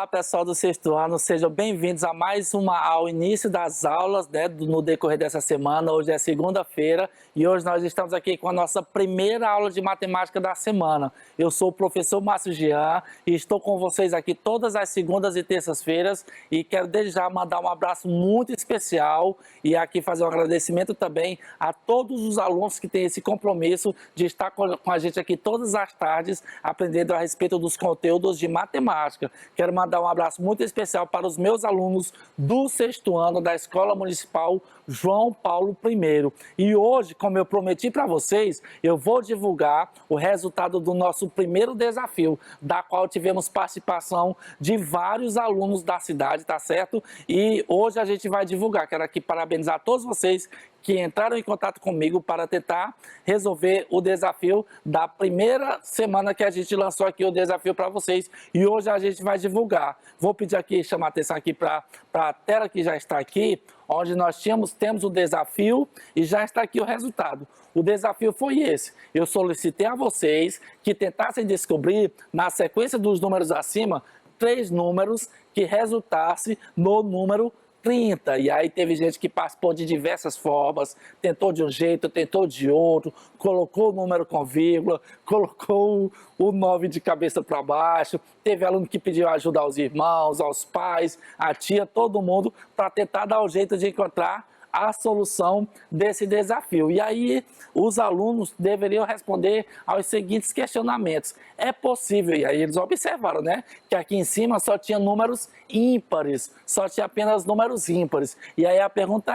Olá, pessoal do sexto ano, sejam bem-vindos a mais ao início das aulas, no decorrer dessa semana. Hoje é segunda-feira e hoje nós estamos aqui com a nossa primeira aula de matemática da semana. Eu sou o professor Márcio Jean e estou com vocês aqui todas as segundas e terças-feiras e quero desde já mandar um abraço muito especial e aqui fazer um agradecimento também a todos os alunos que têm esse compromisso de estar com a gente aqui todas as tardes aprendendo a respeito dos conteúdos de matemática. Quero mandar um abraço muito especial para os meus alunos do sexto ano da Escola Municipal João Paulo I. E hoje, como eu prometi para vocês, eu vou divulgar o resultado do nosso primeiro desafio, da qual tivemos participação de vários alunos da cidade, tá certo? E hoje a gente vai divulgar. Quero aqui parabenizar todos vocês que entraram em contato comigo para tentar resolver o desafio da primeira semana que a gente lançou aqui o desafio para vocês. E hoje a gente vai divulgar. Vou pedir aqui, chamar a atenção aqui para a tela que já está aqui, onde nós temos o desafio e já está aqui o resultado. O desafio foi esse. Eu solicitei a vocês que tentassem descobrir, na sequência dos números acima, 3 números que resultassem no número 30. E aí teve gente que participou de diversas formas, tentou de um jeito, tentou de outro, colocou o número com vírgula, colocou o 9 de cabeça para baixo, teve aluno que pediu ajuda aos irmãos, aos pais, à tia, todo mundo, para tentar dar o jeito de encontrar a solução desse desafio. E aí os alunos deveriam responder aos seguintes questionamentos. É possível, e aí eles observaram, né, que aqui em cima só tinha números ímpares, só tinha apenas números ímpares. E aí a pergunta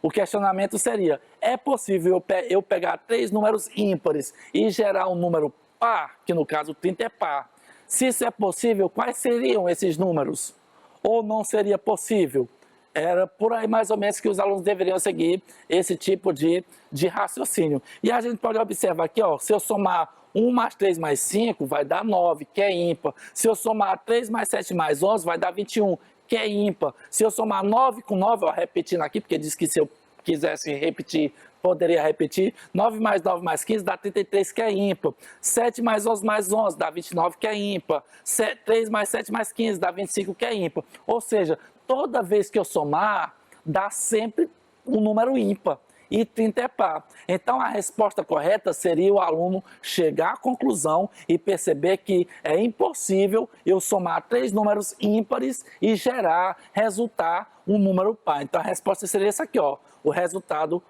o questionamento seria, é possível eu pegar 3 números ímpares e gerar um número par, que no caso 30 é par? Se isso é possível, quais seriam esses números? Ou não seria possível? Era por aí mais ou menos que os alunos deveriam seguir esse tipo de raciocínio. E a gente pode observar aqui, ó, se eu somar 1 mais 3 mais 5, vai dar 9, que é ímpar. Se eu somar 3 mais 7 mais 11, vai dar 21, que é ímpar. Se eu somar 9 com 9, ó, repetindo aqui, porque diz que se eu quisesse repetir, poderia repetir. 9 mais 9 mais 15 dá 33, que é ímpar. 7 mais 11 mais 11 dá 29, que é ímpar. 3 mais 7 mais 15 dá 25, que é ímpar. Ou seja, toda vez que eu somar, dá sempre um número ímpar. E 30 é par. Então, a resposta correta seria o aluno chegar à conclusão e perceber que é impossível eu somar 3 números ímpares e resultar um número par. Então, a resposta seria essa aqui, ó. O resultado,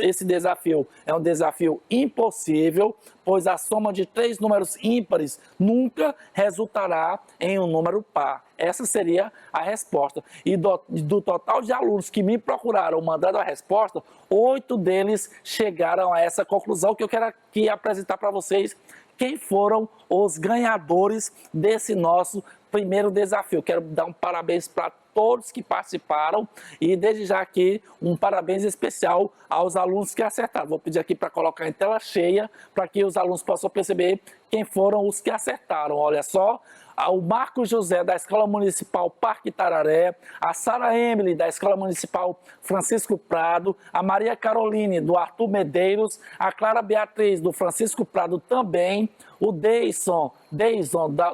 esse desafio é um desafio impossível, pois a soma de 3 números ímpares nunca resultará em um número par. Essa seria a resposta. E do total de alunos que me procuraram mandando a resposta, 8 deles chegaram a essa conclusão que eu quero aqui apresentar para vocês quem foram os ganhadores desse nosso primeiro desafio. Quero dar um parabéns para todos que participaram e desde já aqui um parabéns especial aos alunos que acertaram. Vou pedir aqui para colocar em tela cheia para que os alunos possam perceber quem foram os que acertaram. Olha só, o Marcos José da Escola Municipal Parque Tararé, a Sara Emily da Escola Municipal Francisco Prado, a Maria Caroline do Arthur Medeiros, a Clara Beatriz do Francisco Prado também, o Deison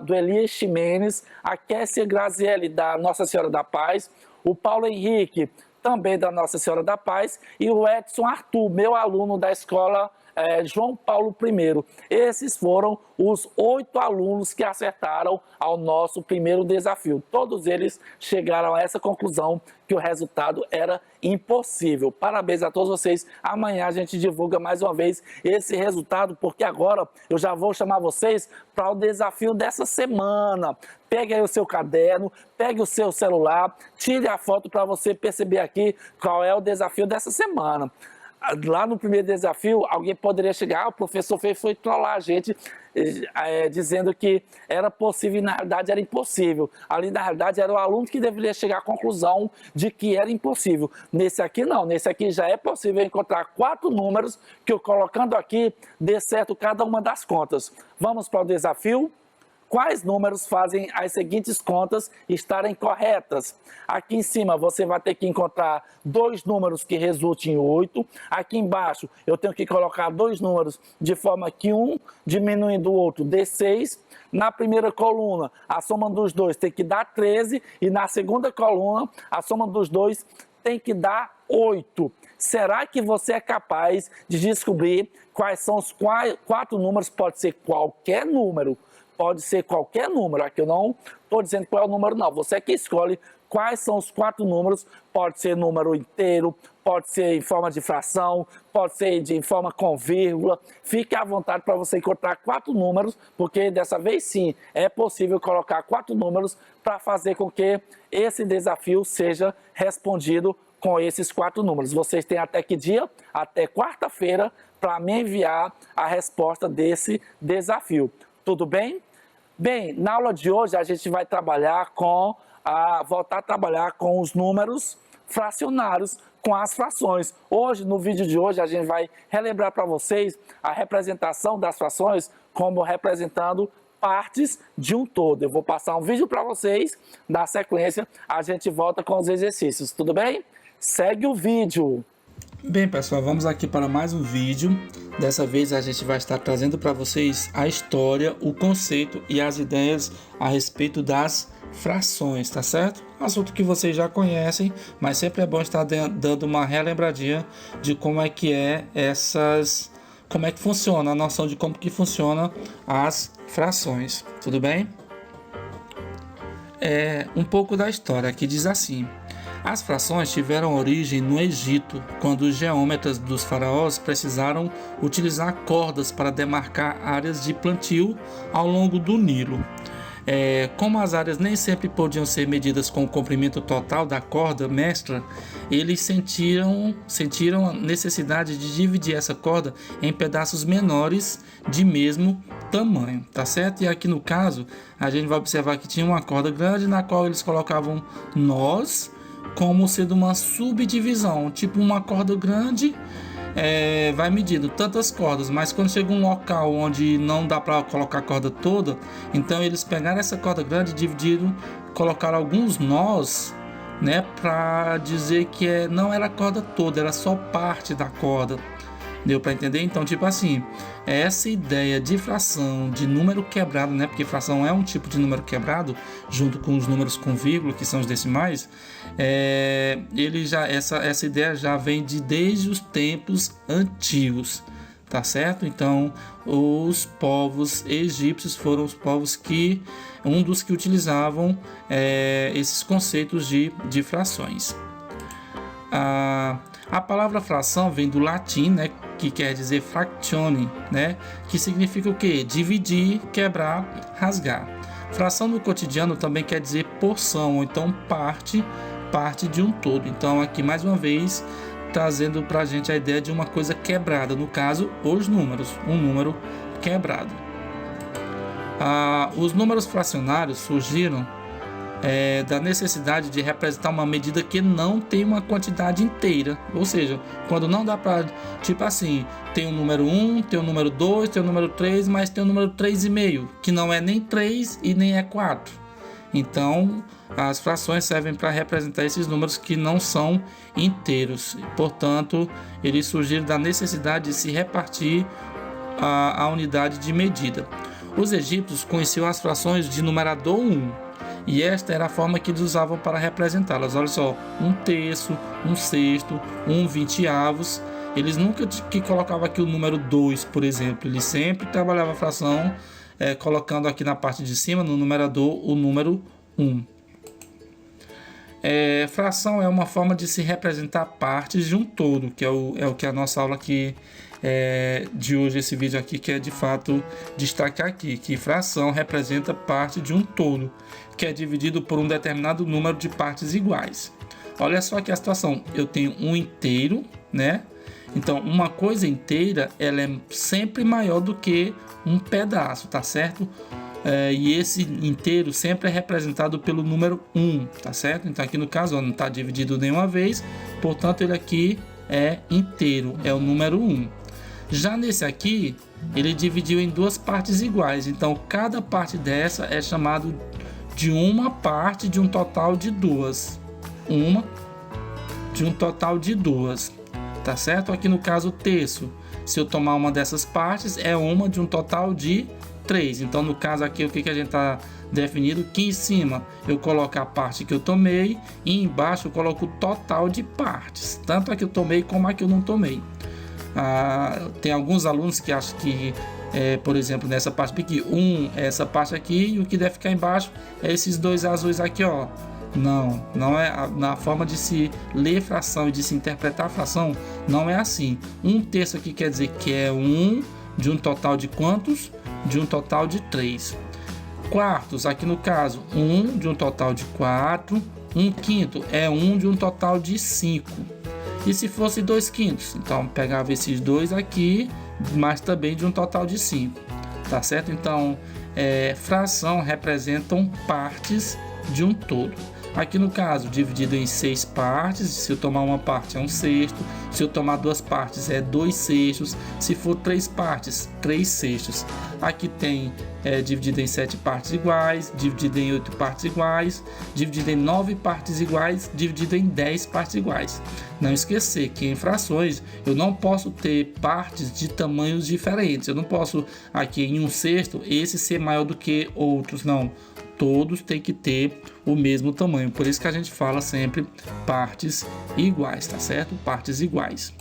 do Elias Ximenes, a Kessia Graziele da Nossa Senhora da Paz, o Paulo Henrique também da Nossa Senhora da Paz e o Edson Arthur, meu aluno da Escola João Paulo I. Esses foram os 8 alunos que acertaram ao nosso primeiro desafio. Todos eles chegaram a essa conclusão que o resultado era impossível. Parabéns a todos vocês. Amanhã a gente divulga mais uma vez esse resultado, porque agora eu já vou chamar vocês para o desafio dessa semana. Pegue aí o seu caderno, pegue o seu celular, tire a foto para você perceber aqui qual é o desafio dessa semana. Lá no primeiro desafio, alguém poderia chegar, o professor foi trollar a gente, dizendo que era possível e na realidade era impossível. Ali na realidade era o aluno que deveria chegar à conclusão de que era impossível. Nesse aqui não, nesse aqui já é possível encontrar 4 números que eu colocando aqui dê certo cada uma das contas. Vamos para o desafio? quais números fazem as seguintes contas estarem corretas. Aqui em cima você vai ter que encontrar dois números que resultem em 8. Aqui embaixo eu tenho que colocar dois números de forma que um diminuindo o outro dê 6. Na primeira coluna, a soma dos dois tem que dar 13. E na segunda coluna, a soma dos dois tem que dar 8. Será que você é capaz de descobrir quais são os quatro números? Pode ser qualquer número. Pode ser qualquer número. Aqui eu não estou dizendo qual é o número, não. Você que escolhe quais são os quatro números. Pode ser número inteiro, pode ser em forma de fração, pode ser em forma com vírgula. Fique à vontade para você encontrar quatro números, porque dessa vez sim é possível colocar quatro números para fazer com que esse desafio seja respondido com esses quatro números. Vocês têm até que dia? Até quarta-feira para me enviar a resposta desse desafio. Tudo bem? Bem, na aula de hoje a gente vai voltar a trabalhar com os números fracionários, com as frações. Hoje, no vídeo de hoje, a gente vai relembrar para vocês a representação das frações como representando partes de um todo. Eu vou passar um vídeo para vocês, na sequência a gente volta com os exercícios, tudo bem? Segue o vídeo! Bem, pessoal, vamos aqui para mais um vídeo. Dessa vez a gente vai estar trazendo para vocês a história, o conceito e as ideias a respeito das frações, tá certo? Assunto que vocês já conhecem, mas sempre é bom estar dando uma relembradinha de como é que funciona, a noção de como que funciona as frações, tudo bem? Um pouco da história, que diz assim: as frações tiveram origem no Egito, quando os geômetras dos faraós precisaram utilizar cordas para demarcar áreas de plantio ao longo do Nilo. Como as áreas nem sempre podiam ser medidas com o comprimento total da corda mestra, eles sentiram a necessidade de dividir essa corda em pedaços menores de mesmo tamanho, tá certo? E aqui no caso, a gente vai observar que tinha uma corda grande na qual eles colocavam nós como sendo uma subdivisão, tipo uma corda grande. Vai medindo tantas cordas, mas quando chega um local onde não dá para colocar a corda toda, então eles pegaram essa corda grande, dividiram, colocaram alguns nós, né, para dizer que não era a corda toda, era só parte da corda. Deu para entender? Então, tipo assim, essa ideia de fração, de número quebrado, né? Porque fração é um tipo de número quebrado, junto com os números com vírgula, que são os decimais. Essa ideia já vem desde os tempos antigos, tá certo? Então, os povos egípcios foram os povos um dos que utilizavam esses conceitos de frações. A palavra fração vem do latim, né, que quer dizer fractione, né, que significa o quê? Dividir, quebrar, rasgar. Fração no cotidiano também quer dizer porção, ou então parte de um todo. Então aqui mais uma vez trazendo para a gente a ideia de uma coisa quebrada, no caso os números, um número quebrado. Os números fracionários surgiram da necessidade de representar uma medida que não tem uma quantidade inteira, ou seja, quando não dá para, tipo assim, tem o número 1, tem o número 2, tem o número 3, mas tem o número 3,5, que não é nem 3 e nem é 4. Então, as frações servem para representar esses números que não são inteiros, portanto, eles surgiram da necessidade de se repartir a unidade de medida. Os egípcios conheciam as frações de numerador 1, e esta era a forma que eles usavam para representá-las. Olha só, 1/3, 1/6, 1/20. Eles nunca que colocavam aqui o número 2, por exemplo. Eles sempre trabalhavam a fração colocando aqui na parte de cima, no numerador, o número 1. Fração é uma forma de se representar partes de um todo, que é o que a nossa aula aqui de hoje, esse vídeo aqui, quer de fato destacar aqui, que fração representa parte de um todo, que é dividido por um determinado número de partes iguais. Olha só aqui a situação, eu tenho um inteiro, né? Então, uma coisa inteira, ela é sempre maior do que um pedaço, tá certo? E esse inteiro sempre é representado pelo número 1, tá certo? Então, aqui no caso, não está dividido nenhuma vez, portanto, ele aqui é inteiro, é o número 1. Já nesse aqui, ele dividiu em duas partes iguais. Então, cada parte dessa é chamado de uma parte de um total de duas. Uma de um total de duas. Tá certo? Aqui no caso, o terço. Se eu tomar uma dessas partes, é uma de um total de 3. Então, no caso aqui, o que a gente está definindo? Que em cima eu coloco a parte que eu tomei e embaixo eu coloco o total de partes. Tanto a que eu tomei como a que eu não tomei. Tem alguns alunos que acham que, por exemplo, nessa parte aqui, é essa parte aqui e o que deve ficar embaixo é esses dois azuis aqui, ó. Não é na forma de se ler fração e de se interpretar a fração, não é assim. Um terço aqui quer dizer que é de um total de quantos? De um total de 3. Quartos, aqui no caso, de um total de 4. Um quinto é de um total de 5. E se fosse 2 quintos? Então, pegava esses dois aqui, mas também de um total de 5. Tá certo? Então, fração representam partes de um todo. Aqui no caso, dividido em 6 partes, se eu tomar uma parte é 1/6, se eu tomar 2 partes é 2/6, se for 3 partes, 3/6. Aqui tem dividido em 7 partes iguais, dividido em 8 partes iguais, dividido em 9 partes iguais, dividido em 10 partes iguais. Não esquecer que em frações eu não posso ter partes de tamanhos diferentes. Eu não posso aqui em 1/6 esse ser maior do que outros, não. Todos têm que ter o mesmo tamanho. Por isso que a gente fala sempre partes iguais, tá certo? Partes iguais.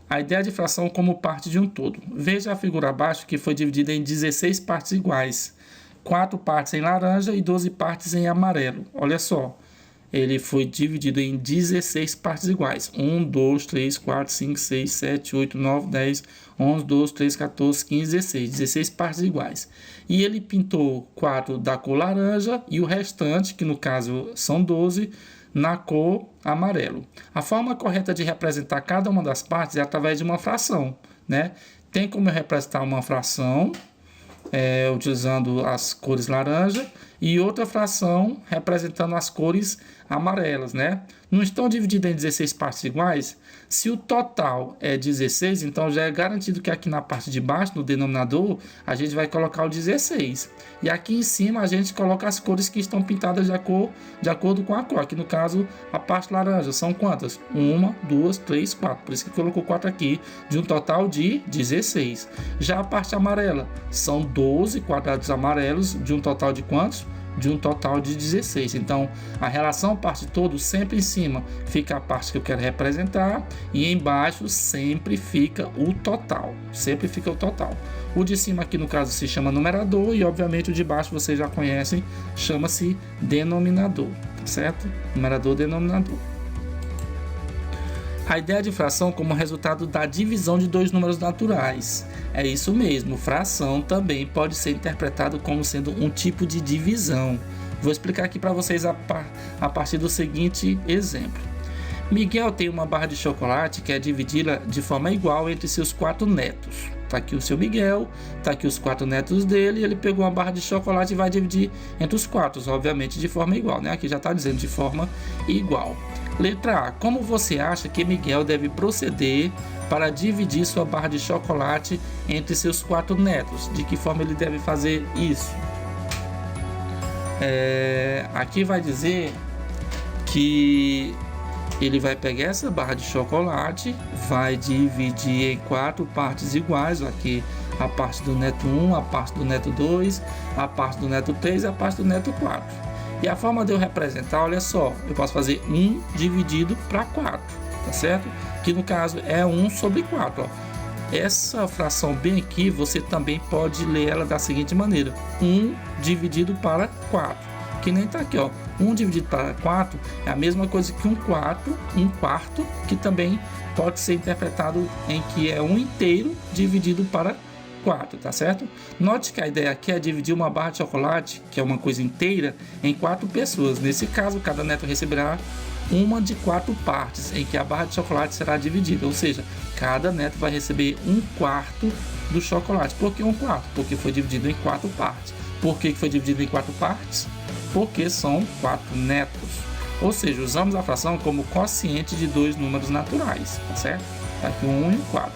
A ideia de fração como parte de um todo. Veja a figura abaixo que foi dividida em 16 partes iguais. 4 partes em laranja e 12 partes em amarelo. Olha só. Ele foi dividido em 16 partes iguais. 1, 2, 3, 4, 5, 6, 7, 8, 9, 10, 11, 12, 13, 14, 15, 16. 16 partes iguais. E ele pintou 4 da cor laranja e o restante, que no caso são 12, na cor amarelo. A forma correta de representar cada uma das partes é através de uma fração, né? Tem como eu representar uma fração utilizando as cores laranja e outra fração representando as cores amarelas, né? Não estão divididas em 16 partes iguais? Se o total é 16, então já é garantido que aqui na parte de baixo, no denominador, a gente vai colocar o 16. E aqui em cima a gente coloca as cores que estão pintadas de acordo com a cor. Aqui no caso, a parte laranja são quantas? 1, 2, 3, 4. Por isso que colocou 4 aqui, de um total de 16. Já a parte amarela, são 12 quadrados amarelos, de um total de quantos? De um total de 16. Então, a relação parte todo, sempre em cima fica a parte que eu quero representar e embaixo sempre fica o total. Sempre fica o total. O de cima aqui no caso se chama numerador e obviamente o de baixo vocês já conhecem, chama-se denominador, tá certo? Numerador, denominador. A ideia de fração como resultado da divisão de dois números naturais. É isso mesmo, fração também pode ser interpretado como sendo um tipo de divisão. Vou explicar aqui para vocês a partir do seguinte exemplo. Miguel tem uma barra de chocolate que é dividida de forma igual entre seus 4 netos. Tá aqui o seu Miguel, tá aqui os 4 netos dele, e ele pegou uma barra de chocolate e vai dividir entre os 4, obviamente de forma igual, né? Aqui já está dizendo de forma igual. Letra A. Como você acha que Miguel deve proceder para dividir sua barra de chocolate entre seus 4 netos? De que forma ele deve fazer isso? Aqui vai dizer que ele vai pegar essa barra de chocolate, vai dividir em 4 partes iguais. Aqui a parte do neto 1, a parte do neto 2, a parte do neto 3 e a parte do neto 4. E a forma de eu representar, olha só, eu posso fazer 1 dividido para 4, tá certo? Que no caso é 1 sobre 4, ó. Essa fração bem aqui, você também pode ler ela da seguinte maneira: 1 dividido para 4, que nem tá aqui, ó. 1 dividido para 4 é a mesma coisa que um quarto, que também pode ser interpretado em que é 1 inteiro dividido para 4, tá certo? Note que a ideia aqui é dividir uma barra de chocolate, que é uma coisa inteira, em 4 pessoas. Nesse caso, cada neto receberá uma de 4 partes, em que a barra de chocolate será dividida, ou seja, cada neto vai receber 1/4 do chocolate. Por que 1/4? Porque foi dividido em 4 partes. Por que foi dividido em 4 partes? Porque são 4 netos. Ou seja, usamos a fração como quociente de 2 números naturais, tá certo? Tá aqui 1 e 4.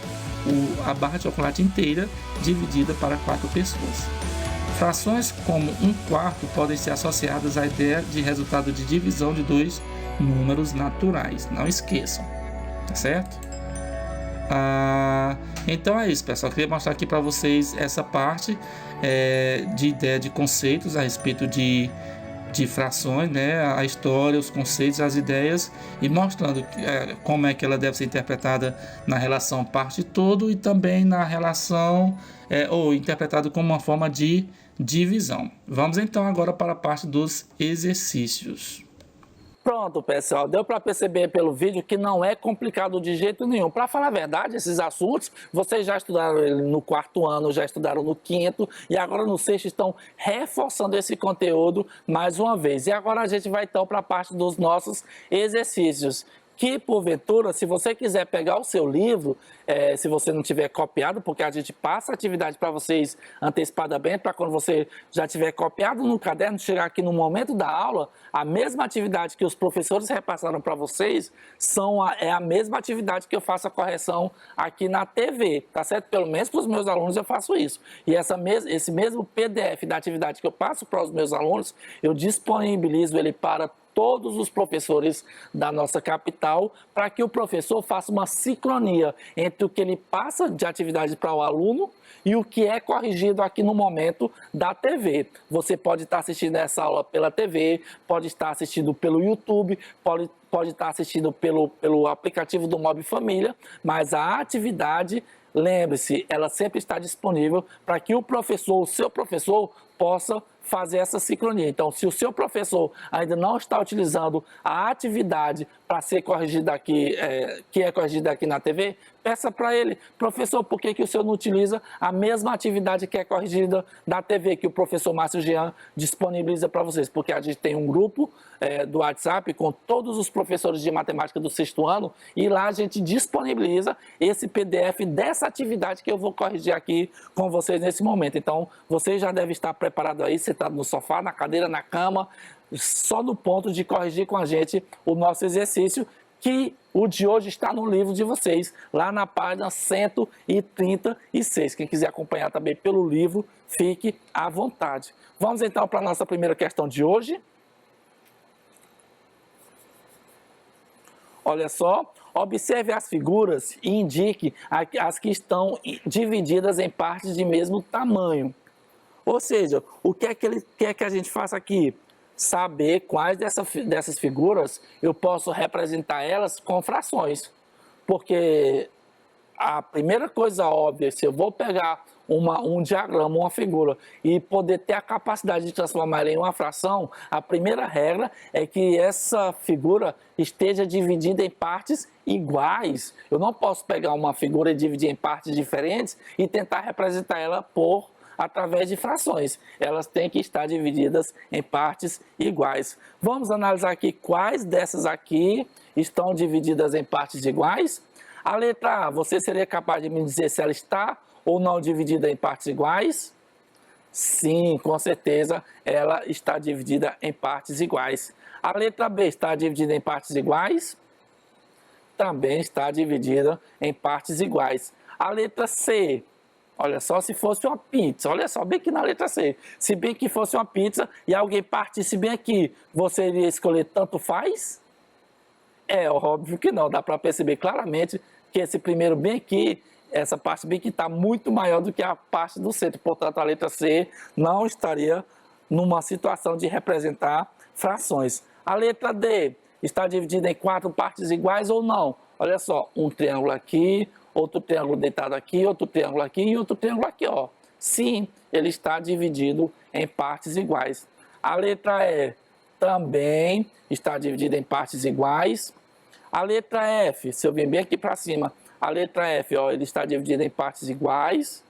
a barra de chocolate inteira dividida para 4 pessoas. Frações como 1/4 podem ser associadas à ideia de resultado de divisão de 2 números naturais. Não esqueçam, tá certo? Então é isso, pessoal. Eu queria mostrar aqui para vocês essa parte de ideia de conceitos a respeito de frações, né? A história, os conceitos, as ideias, e mostrando como é que ela deve ser interpretada na relação parte-todo e também na relação, ou interpretado como uma forma de divisão. Vamos então agora para a parte dos exercícios. Pronto, pessoal, deu para perceber pelo vídeo que não é complicado de jeito nenhum. Para falar a verdade, esses assuntos, vocês já estudaram no 4º ano, já estudaram no 5º e agora no 6º estão reforçando esse conteúdo mais uma vez. E agora a gente vai então para a parte dos nossos exercícios. Que, porventura, se você quiser pegar o seu livro, se você não tiver copiado, porque a gente passa a atividade para vocês antecipadamente, para quando você já tiver copiado no caderno, chegar aqui no momento da aula, a mesma atividade que os professores repassaram para vocês é a mesma atividade que eu faço a correção aqui na TV, tá certo? Pelo menos para os meus alunos eu faço isso. E esse mesmo PDF da atividade que eu passo para os meus alunos, eu disponibilizo ele para todos os professores da nossa capital, para que o professor faça uma sincronia entre o que ele passa de atividade para o aluno e o que é corrigido aqui no momento da TV. Você pode estar assistindo essa aula pela TV, pode estar assistindo pelo YouTube, pode estar assistindo pelo aplicativo do Mob Família, mas a atividade, lembre-se, ela sempre está disponível para que o seu professor, possa fazer essa sincronia. Então, se o seu professor ainda não está utilizando a atividade para ser corrigida aqui, que é corrigida aqui na TV, peça para ele: professor, por que o senhor não utiliza a mesma atividade que é corrigida na TV, que o professor Márcio Jean disponibiliza para vocês? Porque a gente tem um grupo do WhatsApp com todos os professores de matemática do 6º ano, e lá a gente disponibiliza esse PDF dessa atividade que eu vou corrigir aqui com vocês nesse momento. Então, vocês já devem estar preparados aí, sentado no sofá, na cadeira, na cama, só no ponto de corrigir com a gente o nosso exercício, que o de hoje está no livro de vocês, lá na página 136. Quem quiser acompanhar também pelo livro, fique à vontade. Vamos então para a nossa primeira questão de hoje. Olha só, observe as figuras e indique as que estão divididas em partes de mesmo tamanho. Ou seja, o que é que ele quer que a gente faça aqui? Saber quais dessas figuras eu posso representar elas com frações. Porque a primeira coisa óbvia, se eu vou pegar um diagrama, uma figura, e poder ter a capacidade de transformar ela em uma fração, a primeira regra é que essa figura esteja dividida em partes iguais. Eu não posso pegar uma figura e dividir em partes diferentes e tentar representar ela através de frações. Elas têm que estar divididas em partes iguais. Vamos analisar aqui quais dessas aqui estão divididas em partes iguais. A letra A, você seria capaz de me dizer se ela está ou não dividida em partes iguais? Sim, com certeza ela está dividida em partes iguais. A letra B está dividida em partes iguais? Também está dividida em partes iguais. A letra C, olha só, se fosse uma pizza, olha só, bem aqui na letra C. Se bem que fosse uma pizza e alguém partisse bem aqui, você iria escolher tanto faz? É óbvio que não, dá para perceber claramente que esse primeiro bem aqui, essa parte bem aqui está muito maior do que a parte do centro. Portanto, a letra C não estaria numa situação de representar frações. A letra D está dividida em 4 partes iguais ou não? Olha só, um triângulo aqui, outro triângulo deitado aqui, outro triângulo aqui e outro triângulo aqui, ó. Sim, ele está dividido em partes iguais. A letra E também está dividida em partes iguais. A letra F, se eu vir bem aqui para cima, a letra F, ó, ele está dividido em partes iguais.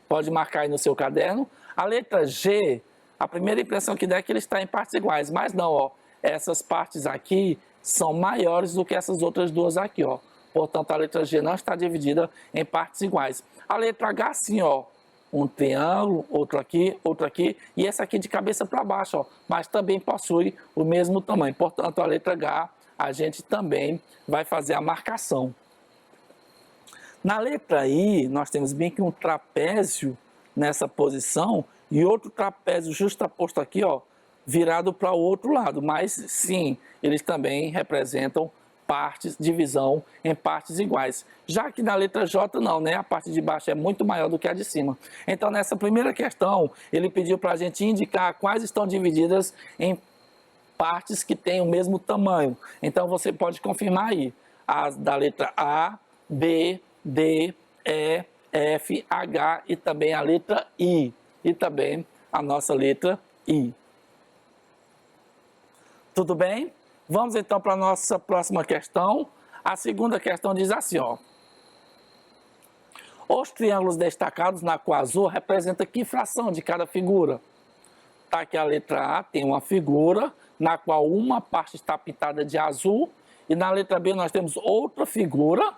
Pode marcar aí no seu caderno. A letra G, a primeira impressão que dá é que ele está em partes iguais, mas não, ó. Essas partes aqui são maiores do que essas outras duas aqui, ó. Portanto, a letra G não está dividida em partes iguais. A letra H, sim, ó. Um triângulo, outro aqui, e essa aqui de cabeça para baixo, ó. Mas também possui o mesmo tamanho. Portanto, a letra H, a gente também vai fazer a marcação. Na letra I, nós temos bem que um trapézio nessa posição e outro trapézio justaposto aqui, ó, virado para o outro lado. Mas sim, eles também representam partes, divisão em partes iguais. Já que na letra J não, né? A parte de baixo é muito maior do que a de cima. Então, nessa primeira questão, ele pediu para a gente indicar quais estão divididas em partes que têm o mesmo tamanho. Então, você pode confirmar aí. As da letra A, B, D, E, F, H e também a letra I. E também a nossa letra I. Tudo bem? Vamos então para a nossa próxima questão. A segunda questão diz assim, ó. Os triângulos destacados na cor azul representam que fração de cada figura? Tá aqui a letra A tem uma figura na qual uma parte está pintada de azul e na letra B nós temos outra figura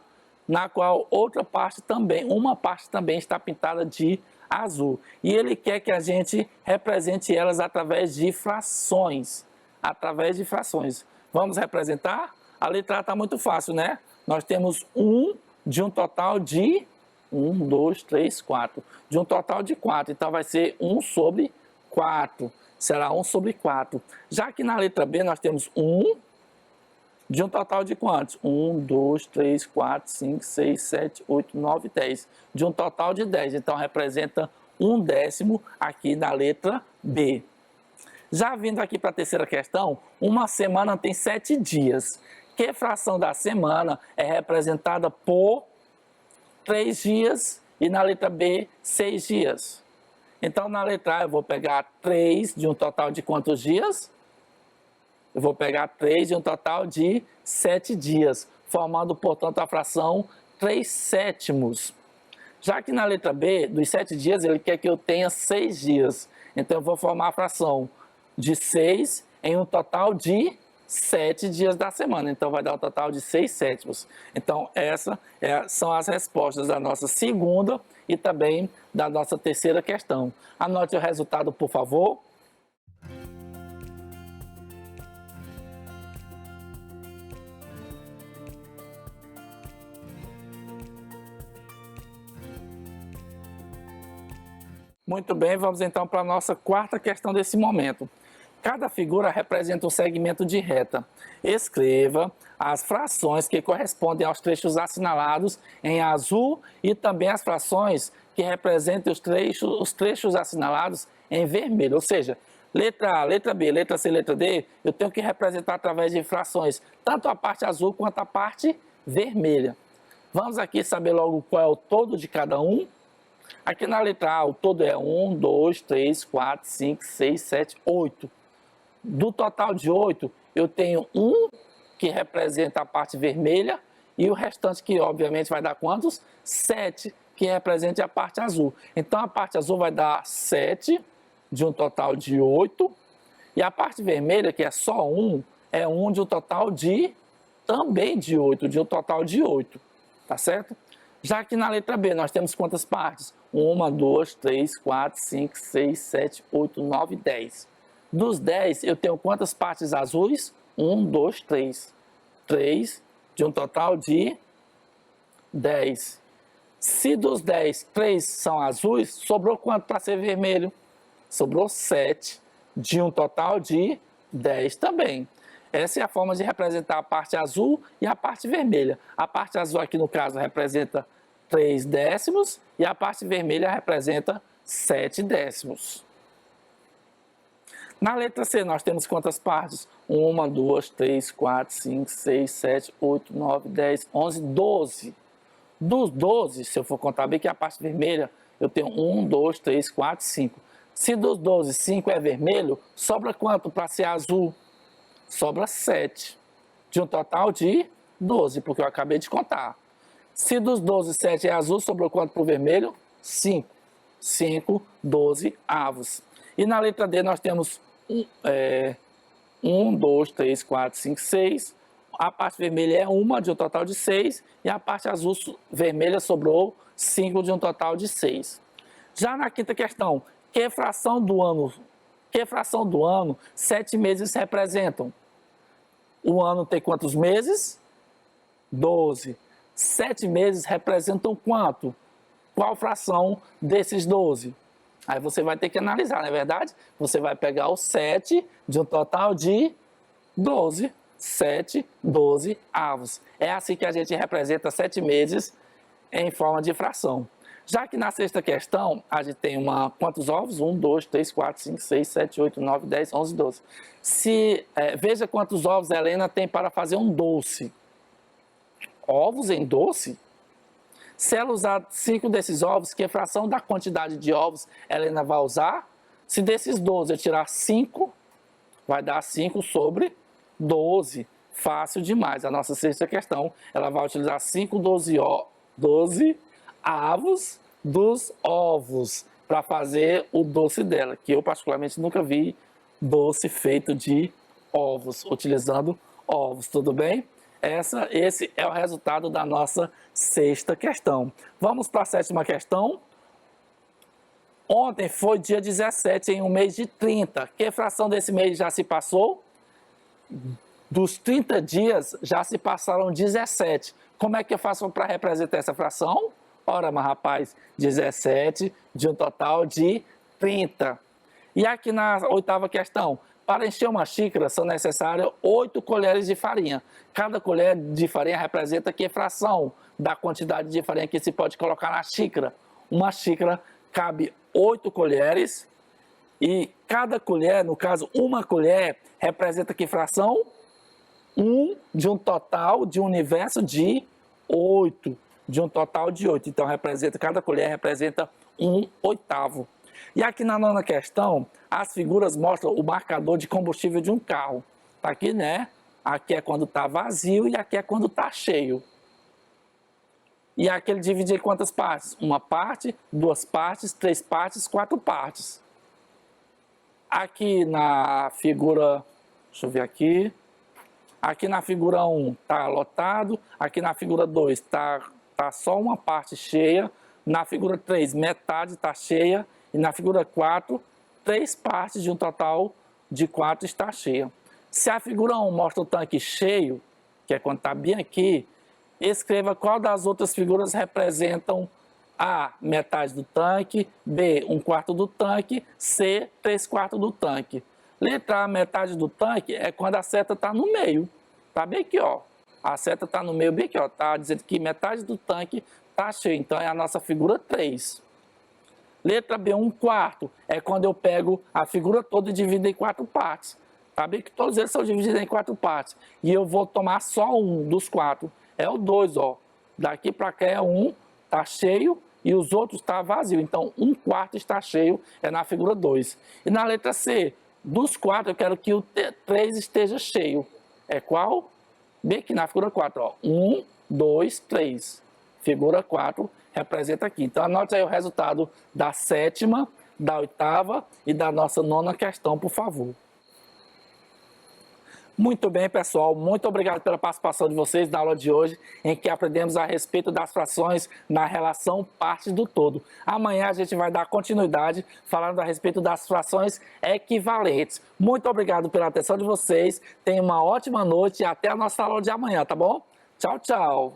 na qual outra parte também, uma parte também está pintada de azul. E ele quer que a gente represente elas através de frações. Através de frações. Vamos representar? A letra A está muito fácil, né? Nós temos de um total de 1, 2, 3, 4. De um total de 4. Então vai ser 1 sobre 4. Será 1 sobre 4. Já que na letra B nós temos de um total de quantos? 1, 2, 3, 4, 5, 6, 7, 8, 9, 10. De um total de 10. Então representa 1/10 aqui na letra B. Já vindo aqui para a terceira questão, uma semana tem 7 dias. Que fração da semana é representada por 3 dias e na letra B, 6 dias? Então, na letra A, eu vou pegar 3 de um total de quantos dias? Eu vou pegar 3 de um total de 7 dias, formando, portanto, a fração 3/7. Já que na letra B, dos 7 dias, ele quer que eu tenha 6 dias. Então, eu vou formar a fração de 6 em um total de 7 dias da semana. Então, vai dar um total de 6/7. Então, essas são as respostas da nossa segunda e também da nossa terceira questão. Anote o resultado, por favor. Muito bem, vamos então para a nossa quarta questão desse momento. Cada figura representa um segmento de reta. Escreva as frações que correspondem aos trechos assinalados em azul e também as frações que representam os trechos assinalados em vermelho. Ou seja, letra A, letra B, letra C, letra D, eu tenho que representar através de frações, tanto a parte azul quanto a parte vermelha. Vamos aqui saber logo qual é o todo de cada um. Aqui na letra A, o todo é 1, 2, 3, 4, 5, 6, 7, 8. Do total de 8, eu tenho 1 que representa a parte vermelha e o restante que, obviamente, vai dar quantos? 7 que representa a parte azul. Então, a parte azul vai dar 7 de um total de 8 e a parte vermelha, que é só 1, é 1 de um total de também de 8, de um total de 8. Tá certo? Já que na letra B nós temos quantas partes? 1, 2, 3, 4, 5, 6, 7, 8, 9, 10. Dos 10, eu tenho quantas partes azuis? 1, 2, 3. 3 de um total de 10. Se dos 10, 3 são azuis, sobrou quanto para ser vermelho? Sobrou 7 de um total de 10 também. Essa é a forma de representar a parte azul e a parte vermelha. A parte azul aqui no caso representa 3/10 e a parte vermelha representa 7/10. Na letra C nós temos quantas partes? 1, 2, 3, 4, 5, 6, 7, 8, 9, 10, 11, 12. Dos 12, se eu for contar bem que a parte vermelha, eu tenho 1, 2, 3, 4, 5. Se dos 12, 5 é vermelho, sobra quanto para ser azul? Sobra 7, de um total de 12, porque eu acabei de contar. Se dos 12, 7 é azul, sobrou quanto para o vermelho? 5. 5, 12 avos. E na letra D nós temos 1, 2, 3, 4, 5, 6. A parte vermelha é 1 de um total de 6 e a parte azul vermelha sobrou 5 de um total de 6. Já na quinta questão, que fração do ano 7 meses representam? O ano tem quantos meses? 12. 7 meses representam quanto? Qual fração desses 12? Aí você vai ter que analisar, não é verdade? Você vai pegar o 7 de um total de 12. 7, 12 avos. É assim que a gente representa 7 meses em forma de fração. Já que na sexta questão, a gente tem quantos ovos? 1, 2, 3, 4, 5, 6, 7, 8, 9, 10, 11, 12. Veja quantos ovos a Helena tem para fazer um doce. Ovos em doce? Se ela usar 5 desses ovos, que fração da quantidade de ovos a Helena vai usar? Se desses 12 eu tirar 5, vai dar 5 sobre 12. Fácil demais. A nossa sexta questão, ela vai utilizar 5, 12 avos dos ovos para fazer o doce dela, que eu particularmente nunca vi doce feito de ovos, utilizando ovos, tudo bem? Esse é o resultado da nossa sexta questão. Vamos para a sétima questão. Ontem foi dia 17 em um mês de 30. Que fração desse mês já se passou? Dos 30 dias já se passaram 17. Como é que eu faço para representar essa fração? Ora, mas rapaz, 17 de um total de 30. E aqui na oitava questão, para encher uma xícara são necessárias 8 colheres de farinha. Cada colher de farinha representa que fração da quantidade de farinha que se pode colocar na xícara. Uma xícara cabe 8 colheres e cada colher, no caso uma colher, representa que fração? 1 de um total de um universo de 8. De um total de 8. Então, cada colher representa 1/8. E aqui na nona questão, as figuras mostram o marcador de combustível de um carro. Tá aqui, né? Aqui é quando está vazio e aqui é quando está cheio. E aqui ele divide em quantas partes? Uma parte, 2 partes, 3 partes, 4 partes. Aqui na figura, deixa eu ver aqui. Aqui na figura 1 está lotado, aqui na figura 2 está só uma parte cheia, na figura 3 metade está cheia e na figura 4 3 partes de um total de 4 está cheia. Se a figura 1 mostra o tanque cheio, que é quando está bem aqui, escreva qual das outras figuras representam A, metade do tanque, B, 1/4 do tanque, C, 3/4 do tanque. Letra A, metade do tanque, é quando a seta está no meio. Está bem aqui, ó. A seta está no meio bem aqui, ó. Está dizendo que metade do tanque está cheio. Então, é a nossa figura 3. Letra B, 1/4, é quando eu pego a figura toda e divido em 4 partes. Está bem que todos eles são divididos em 4 partes. E eu vou tomar só um dos 4. É o 2, ó. Daqui para cá é 1, está cheio, e os outros está vazio. Então, 1/4 está cheio, é na figura 2. E na letra C, dos 4, eu quero que o 3 esteja cheio. É qual? Bem aqui na figura 4, ó. 1, 2, 3. Figura 4 representa aqui. Então, anote aí o resultado da sétima, da oitava e da nossa nona questão, por favor. Muito bem, pessoal. Muito obrigado pela participação de vocês na aula de hoje, em que aprendemos a respeito das frações na relação partes do todo. Amanhã a gente vai dar continuidade falando a respeito das frações equivalentes. Muito obrigado pela atenção de vocês. Tenham uma ótima noite e até a nossa aula de amanhã, tá bom? Tchau, tchau.